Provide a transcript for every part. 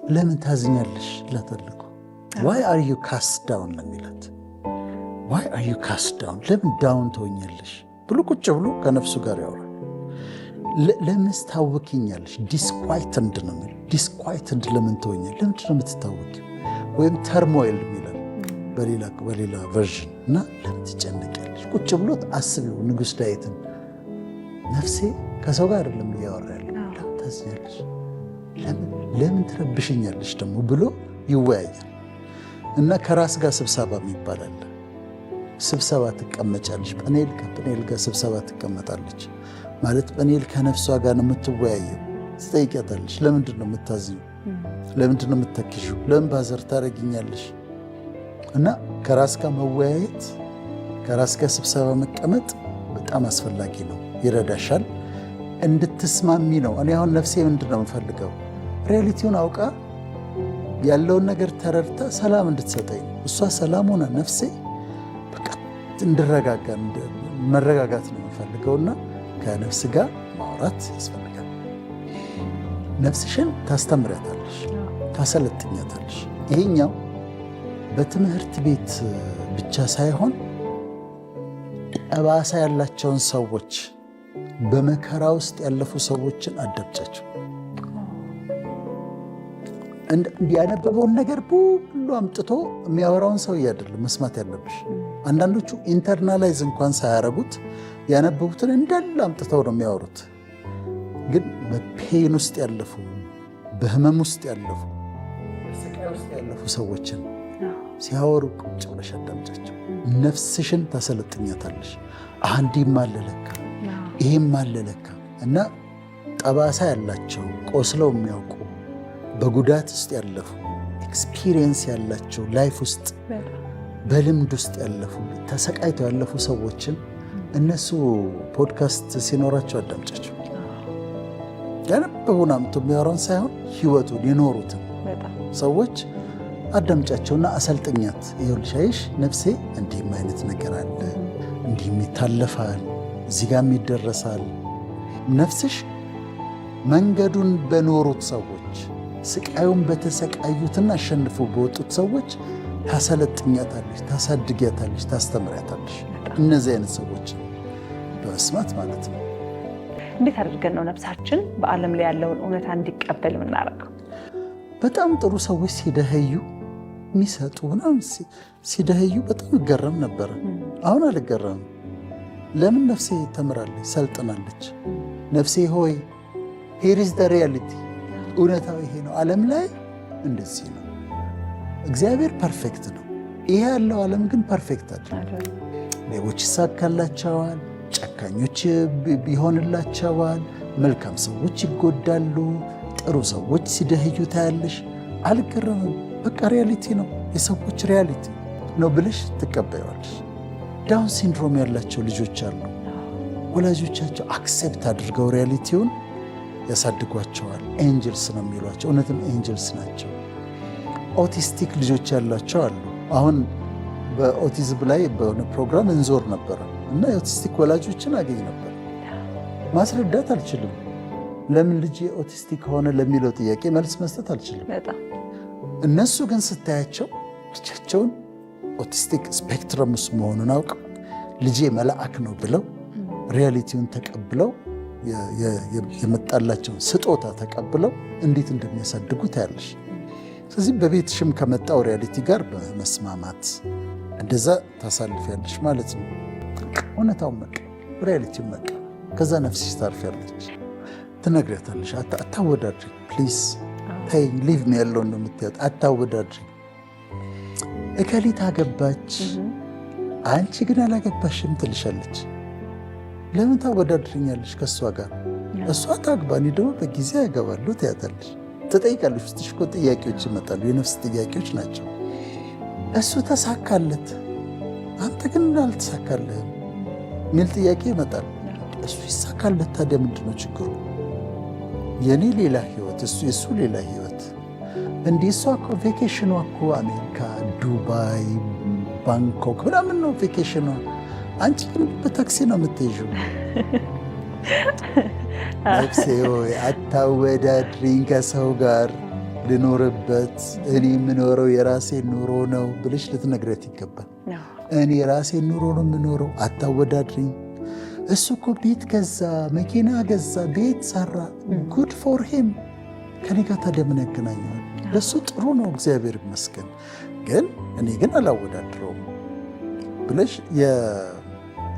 ለምን ታዝኛለሽ ይላታል። why are you cast down ለሚላት why are you cast down ለምን ዳውን ትሆኛለሽ ብሎ ቁጭ ብሎ ከነፍሱ ጋር ያወራል። ለምን ታወኪኛለሽ disquieted ነው የሚለው። disquieted ለምን ትሆኛለሽ ለምንድን ነው የምትታወቂው? ወይም turmoil ይላል በሌላ ቨርዥን እና ለምን ትጨነቂያለሽ? ቁጭ ብሎት አስቢው ንጉሥ ዳዊትን ነፍሴ ከሰው ጋር አይደለም እያወራ ያለው ለምን ታዝኛለሽ ለምን ትረብሽኛለሽ ደግሞ ብሎ ይወያያል። እና ከራስ ጋር ስብሰባ ይባላል። ስብሰባ ትቀመጫለሽ። ጵኒኤል ጋር ስብሰባ ትቀመጣለች ማለት ጵኒኤል ከነፍሷ ጋር ነው የምትወያየው። ትጠይቂያታለሽ ለምንድን ነው የምታዝኙ? ለምንድን ነው የምትተክሺው? ለምን ባዘር ታረጊኛለሽ? እና ከራስ ጋር መወያየት ከራስ ጋር ስብሰባ መቀመጥ በጣም አስፈላጊ ነው። ይረዳሻል፣ እንድትስማሚ ነው። እኔ አሁን ነፍሴ ምንድን ነው የምፈልገው? ሪያሊቲውን አውቃ ያለውን ነገር ተረድታ ሰላም እንድትሰጠኝ እሷ ሰላም ሆነ ነፍሴ በቃ እንድረጋጋ መረጋጋት ነው የምፈልገውና ከነፍስ ጋር ማውራት ያስፈልጋል። ነፍስሽን ታስተምሪያታለሽ፣ ታሰለጥኛታለሽ። ይሄኛው በትምህርት ቤት ብቻ ሳይሆን ጠባሳ ያላቸውን ሰዎች በመከራ ውስጥ ያለፉ ሰዎችን አዳምጫቸው። ያነበበውን ነገር ሁሉ አምጥቶ የሚያወራውን ሰው አይደለም መስማት ያለብሽ። አንዳንዶቹ ኢንተርናላይዝ እንኳን ሳያረጉት ያነበቡትን እንዳለ አምጥተው ነው የሚያወሩት። ግን በፔን ውስጥ ያለፉ፣ በህመም ውስጥ ያለፉ፣ በስቃይ ውስጥ ያለፉ ሰዎችን ሲያወሩ ቁጭ ብለሽ አዳምጫቸው። ነፍስሽን ታሰለጥኛታለሽ። እንዲህም አለ ለካ፣ ይህም አለ ለካ። እና ጠባሳ ያላቸው ቆስለው የሚያውቁ በጉዳት ውስጥ ያለፉ ኤክስፒሪየንስ ያላቸው ላይፍ ውስጥ በልምድ ውስጥ ያለፉ ተሰቃይተው ያለፉ ሰዎችን እነሱ ፖድካስት ሲኖራቸው አዳምጫቸው። ያነበቡን አምጥቶ የሚያወራውን ሳይሆን ህይወቱን የኖሩትን ሰዎች አዳምጫቸውና አሰልጥኛት። ይኸውልሽ አይሽ ነፍሴ እንዲህም አይነት ነገር አለ፣ እንዲህም ይታለፋል፣ እዚህ ጋርም ይደረሳል። ነፍስሽ መንገዱን በኖሩት ሰዎች ስቃዩን በተሰቃዩትና አሸንፎ በወጡት ሰዎች ታሰለጥኛታለሽ፣ ታሳድጊያታለሽ፣ ታስተምሪያታለሽ። እነዚህ አይነት ሰዎች በመስማት ማለት ነው። እንዴት አድርገን ነው ነፍሳችን በዓለም ላይ ያለውን እውነታ እንዲቀበል የምናደርገው? በጣም ጥሩ ሰዎች ሲደኸዩ የሚሰጡ ምናምን ሲደኸዩ በጣም እገረም ነበረ። አሁን አልገረምም። ለምን? ነፍሴ ተምራለች፣ ሰልጥናለች። ነፍሴ ሆይ ሂር ኢዝ ዘ ሪያሊቲ፣ እውነታው ይሄ ነው። ዓለም ላይ እንደዚህ ነው። እግዚአብሔር ፐርፌክት ነው። ይሄ ያለው ዓለም ግን ፐርፌክት አይደለም። ሌቦች ይሳካላቸዋል፣ ጨካኞች ይሆንላቸዋል፣ መልካም ሰዎች ይጎዳሉ፣ ጥሩ ሰዎች ሲደህዩ ታያለሽ። አልገረምም። በቃ ሪያሊቲ ነው፣ የሰዎች ሪያሊቲ ነው ብለሽ ትቀበያለሽ። ዳውን ሲንድሮም ያላቸው ልጆች አሉ። ወላጆቻቸው አክሴፕት አድርገው ሪያሊቲውን ያሳድጓቸዋል። ኤንጅልስ ነው የሚሏቸው፣ እውነትም ኤንጅልስ ናቸው። ኦቲስቲክ ልጆች ያላቸው አሉ። አሁን በኦቲዝም ላይ በሆነ ፕሮግራም እንዞር ነበረ እና የኦቲስቲክ ወላጆችን አገኝ ነበር። ማስረዳት አልችልም። ለምን ልጅ ኦቲስቲክ ሆነ ለሚለው ጥያቄ መልስ መስጠት አልችልም። እነሱ ግን ስታያቸው ልጃቸውን ኦቲስቲክ ስፔክትረም ውስጥ መሆኑን አውቀው ልጄ መልአክ ነው ብለው ሪያሊቲውን ተቀብለው የመጣላቸውን ስጦታ ተቀብለው እንዴት እንደሚያሳድጉ ታያለሽ። ስለዚህ በቤትሽም ከመጣው ሪያሊቲ ጋር በመስማማት እንደዛ ታሳልፊያለሽ ማለት ነው። እውነታውን መቀ ሪያሊቲውን መቀ ከዛ ነፍስሽ ታርፊያለች። ትነግሪያታለሽ። አታወዳድሪ ፕሊዝ ተይ ሊቭ ሚ ያለውን ነው የምትያት። አታወዳድሪ። እከሊት አገባች አንቺ ግን አላገባሽም ትልሻለች። ለምን ታወዳድርኛለሽ ከእሷ ጋር? እሷ ታግባ እኔ ደግሞ በጊዜ ያገባሉ ትያታለሽ። ትጠይቃለሽ። ውስጥሽ እኮ ጥያቄዎች ይመጣሉ። የነፍስ ጥያቄዎች ናቸው። እሱ ተሳካለት አንተ ግን አልተሳካልህም የሚል ጥያቄ ይመጣል። እሱ ይሳካለት ታዲያ ምንድነው ችግሩ? የኔ ሌላ ህይወት፣ የሱ ሌላ ህይወት። እንዲህ እሷ እኮ ቬኬሽኗ እኮ አሜሪካ፣ ዱባይ፣ ባንኮክ ምናምን ነው ቬኬሽኗ። አንቺ ግን በታክሲ ነው የምትይዥው። ነፍሴ ሆይ አታወዳድሪኝ ከሰው ጋር። ልኖርበት እኔ የምኖረው የራሴን ኑሮ ነው ብለሽ ልትነግረት ይገባል። እኔ የራሴን ኑሮ ነው የምኖረው፣ አታወዳድሪኝ። እሱ እኮ ቤት ገዛ፣ መኪና ገዛ፣ ቤት ሰራ፣ ጉድ ፎር ሂም። ከኔ ጋር ታዲያ ምን ያገናኘዋል? ለእሱ ጥሩ ነው፣ እግዚአብሔር ይመስገን። ግን እኔ ግን አላወዳድረውም ብለሽ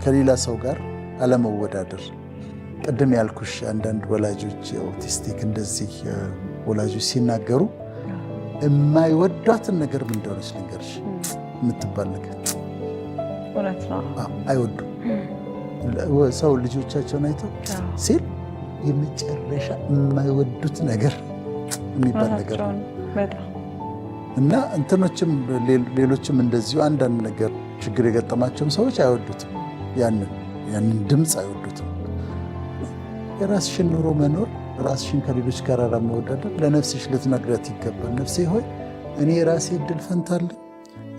ከሌላ ሰው ጋር አለመወዳደር። ቅድም ያልኩሽ አንዳንድ ወላጆች ኦቲስቲክ እንደዚህ ወላጆች ሲናገሩ የማይወዷትን ነገር ምን እንደሆነች ልንገርሽ የምትባል ነገር አይወዱም። ሰው ልጆቻቸውን አይተው ሲል የመጨረሻ የማይወዱት ነገር የሚባል ነገር ነው። እና እንትኖችም ሌሎችም እንደዚሁ አንዳንድ ነገር ችግር የገጠማቸውም ሰዎች አይወዱትም። ያንን ድምፅ አይወዱትም። የራስሽን ኑሮ መኖር፣ ራስሽን ከሌሎች ጋር አለመወዳደር ለነፍስሽ ልትነግረት ይገባል። ነፍሴ ሆይ እኔ የራሴ እድል ፈንታለኝ፣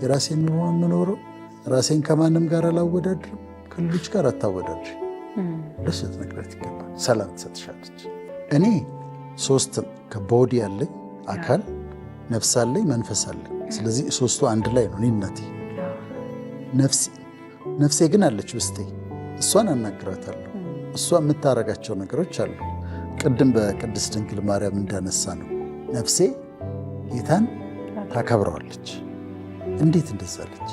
የራሴን ኑሮ የምኖረው፣ ራሴን ከማንም ጋር አላወዳድርም፣ ከሌሎች ጋር አታወዳድር ለስ ልትነግረት ይገባል። ሰላም ትሰጥሻለች። እኔ ሶስት ከቦዲ ያለኝ አካል፣ ነፍስ አለኝ፣ መንፈስ አለኝ። ስለዚህ ሶስቱ አንድ ላይ ነው እኔነቴ። ነፍሴ ግን አለች ውስጤ። እሷን አናግራታለሁ። እሷ የምታረጋቸው ነገሮች አሉ። ቅድም በቅድስት ድንግል ማርያም እንዳነሳ ነው ነፍሴ ጌታን ታከብረዋለች። እንዴት እንደዛለች?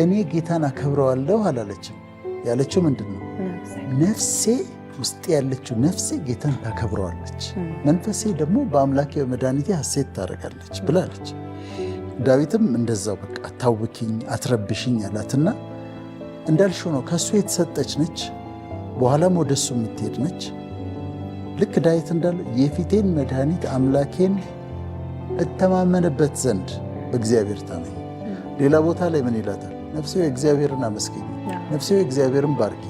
እኔ ጌታን አከብረዋለሁ አላለችም። ያለችው ምንድን ነው? ነፍሴ ውስጥ ያለችው ነፍሴ ጌታን ታከብረዋለች፣ መንፈሴ ደግሞ በአምላኬ በመድኃኒቴ ሐሴት ታደርጋለች ብላለች። ዳዊትም እንደዛው በቃ አታውኪኝ፣ አትረብሽኝ ያላትና እንዳልሽው ነው። ከእሱ የተሰጠች ነች፣ በኋላም ወደ እሱ የምትሄድ ነች። ልክ ዳዊት እንዳለው የፊቴን መድኃኒት አምላኬን እተማመንበት ዘንድ በእግዚአብሔር ታመኝ። ሌላ ቦታ ላይ ምን ይላታል? ነፍሴ ሆይ እግዚአብሔርን አመስግኝ፣ ነፍሴ ሆይ እግዚአብሔርን ባርኪ፣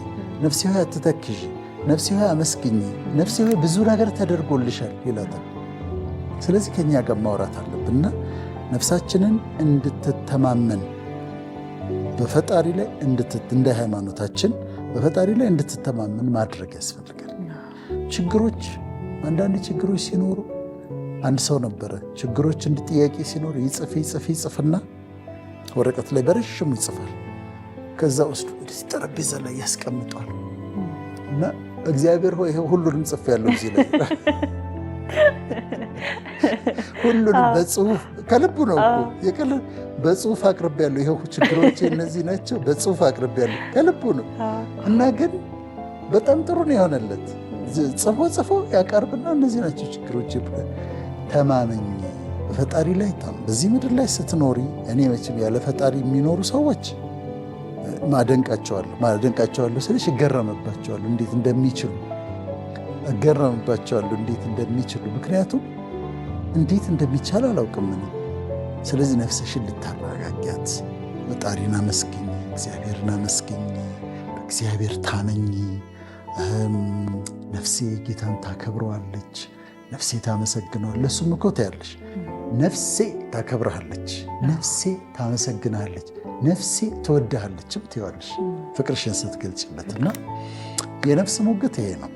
ነፍሴ ሆይ አትተክዢ፣ ነፍሴ ሆይ አመስግኝ፣ ነፍሴ ሆይ ብዙ ነገር ተደርጎልሻል ይላታል። ስለዚህ ከኛ ጋር ማውራት አለብንና ነፍሳችንን እንድትተማመን በፈጣሪ ላይ እንደ ሃይማኖታችን በፈጣሪ ላይ እንድትተማመን ማድረግ ያስፈልጋል። ችግሮች፣ አንዳንድ ችግሮች ሲኖሩ አንድ ሰው ነበረ ችግሮች ጥያቄ ሲኖር ይጽፍና ወረቀት ላይ በረሽሙ ይጽፋል። ከዛ ውስጥ ወደዚህ ጠረጴዛ ላይ ያስቀምጧል እና እግዚአብሔር ሆይ ይሄ ሁሉንም ጽፍ ያለው እዚህ ላይ ሁሉንም በጽሁፍ ከልቡ ነው እኮ በጽሁፍ አቅርብ ያለው ይሄ ችግሮች እነዚህ ናቸው በጽሁፍ አቅርብ ያለው ከልቡ ነው። እና ግን በጣም ጥሩ ነው የሆነለት። ጽፎ ያቀርብና እነዚህ ናቸው ችግሮች። ተማመኝ በፈጣሪ ላይ በዚህ ምድር ላይ ስትኖሪ እኔ መቼም ያለ ፈጣሪ የሚኖሩ ሰዎች ማደንቃቸዋለሁ ስልሽ እገረምባቸዋለሁ እንዴት እንደሚችሉ ምክንያቱም እንዴት እንደሚቻል አላውቅም እኔ። ስለዚህ ነፍስሽን ልታረጋጊያት ፈጣሪን አመስግኝ፣ እግዚአብሔርን አመስግኝ፣ በእግዚአብሔር ታመኝ። ነፍሴ ጌታን ታከብረዋለች፣ ነፍሴ ታመሰግነዋለች። ለእሱም እኮ ታያለሽ፣ ነፍሴ ታከብረሃለች፣ ነፍሴ ታመሰግናለች፣ ነፍሴ ትወድሃለችም ትይዋለሽ ፍቅርሽን ስትገልጭለትና የነፍስ ሙግት ይሄ ነው።